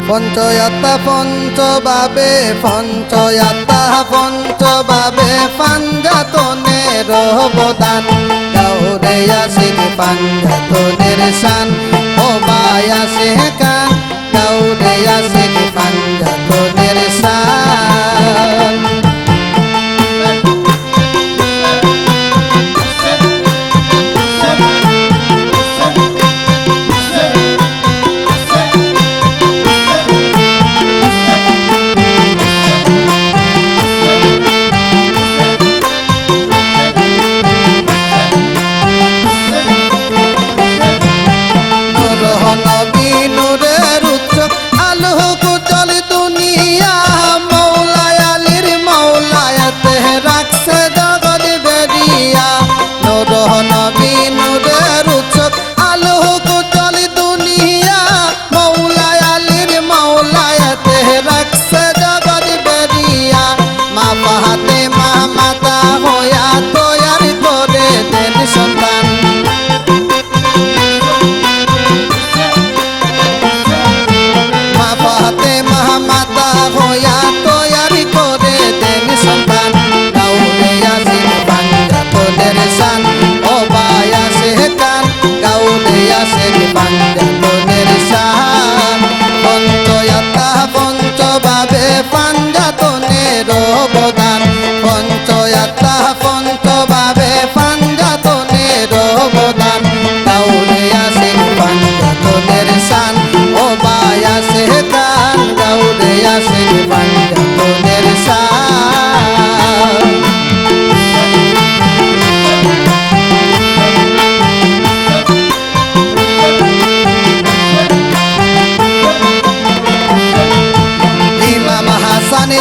পঞ্চয়াত্তা পঞ্চভাবে পঞ্চয়াত্তা পঞ্চভাবে পাঞ্জাতনের অবদান গাউরে আসিক পাঞ্জাতনের শান ও ভাই আসে কান গাউরে আসিক পাঞ্জাতনের শান পাঞ্জাতনের অবদান পঞ্চয়াত্তা পঞ্চভাবে পাঞ্জাতনের অবদান গাউরে আসে পাঞ্জাতনের শান ও ভাই আসে কান গাউরে আসে পাঞ্জাতনের শান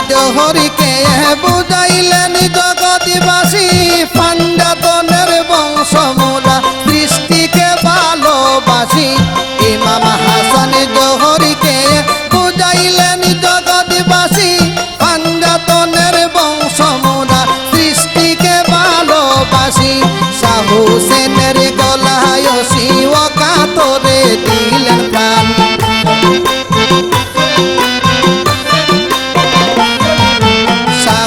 জোহরকে বুঝাইলেন জগৎবাসী পাঞ্জাতনের বংশমূলা সৃষ্টিকে ভালোবাসি ইমাম হাসান জোহরকে বুঝাইলেন জগৎবাসী পাঞ্জাতনের বংশমূলা সৃষ্টিকে ভালোবাসি শাহ হুসেনের গলায় শিব কাতরে দিলেন প্রাণ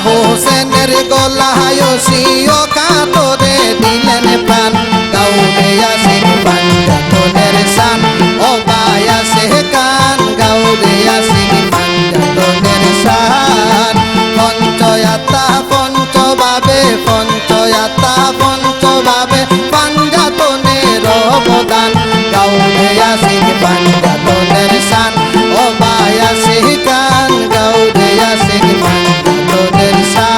হুসেনের গলায় শিব কাতরে দিলেন প্রাণ গাউরে আসে পাঞ্জাতনের শান ও ভাই আসে কান গাউরে আসে পাঞ্জাতনের শান পঞ্চয়াত্তা পঞ্চভাবে পঞ্চয়াত্তা পঞ্চভাবে পাঞ্জাতনের অবদান গাউরে আসে পাঞ্জাতনের শান ও ভাই আসে কান গাউরে আসে পাঞ্জাতনের শান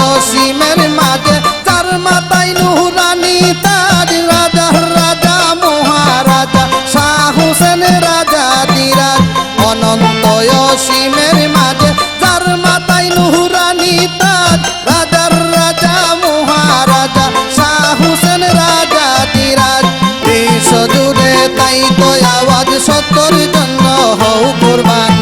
অসীমের মাঝে তার মাথায় নুরানি তাজ রাজা রাজা মহারাজা শাহ হুসেন রাজা দিরাজ অনন্ত অসীমের মাঝে তার মাথায় নুরানি তাজ রাজার রাজা মহারাজা শাহ হুসেন রাজা দিরাজ বিশ্ব জুড়ে তাই তো আওয়াজ সত্তর জন্য হও কুরবান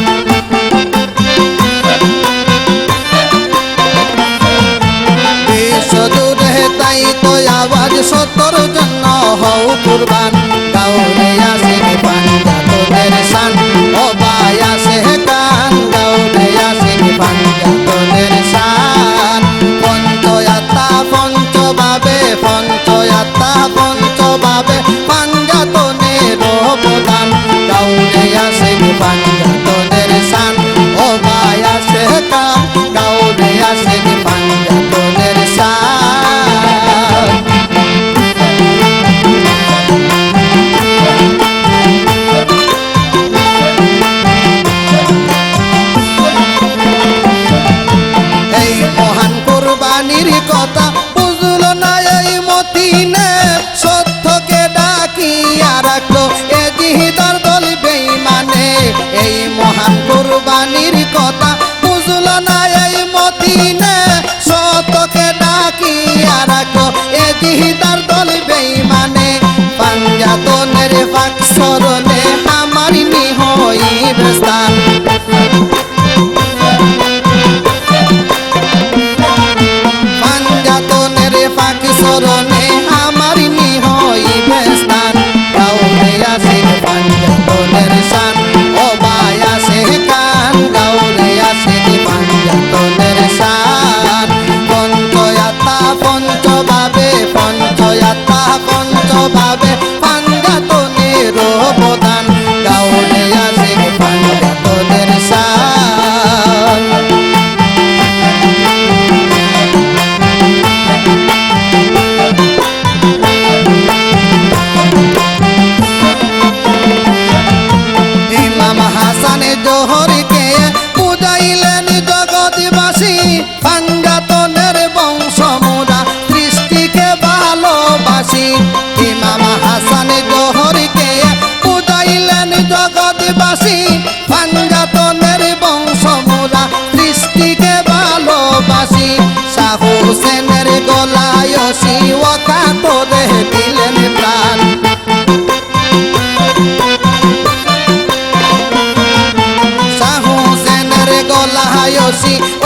তাই তো আওয়াজ সত্তর জন্য হও কুরবান গাউরে আসে পাঞ্জাতনের শান ও ভাই আসে কান গাউরে আসে পাঞ্জাতনের শান পঞ্চয়াত্তা পঞ্চভাবে পঞ্চয়াত্তা পঞ্চভাবে পাঞ্জাতনের অবদান গাউরে আসে পাঞ্জাতনের শান ও ভাই আসে কান গাউরে আসে পাঞ্জাতনের শান এই মহান কুরবানির কথা বুঝল না এই মতিনে সত্যকে ডাকিয়া রাখলো এ জিহিদার দল বেঈমানে এই মহান কুরবানির কথা বুঝল না এই মতিনে সত্যকে ডাকিয়া খুশি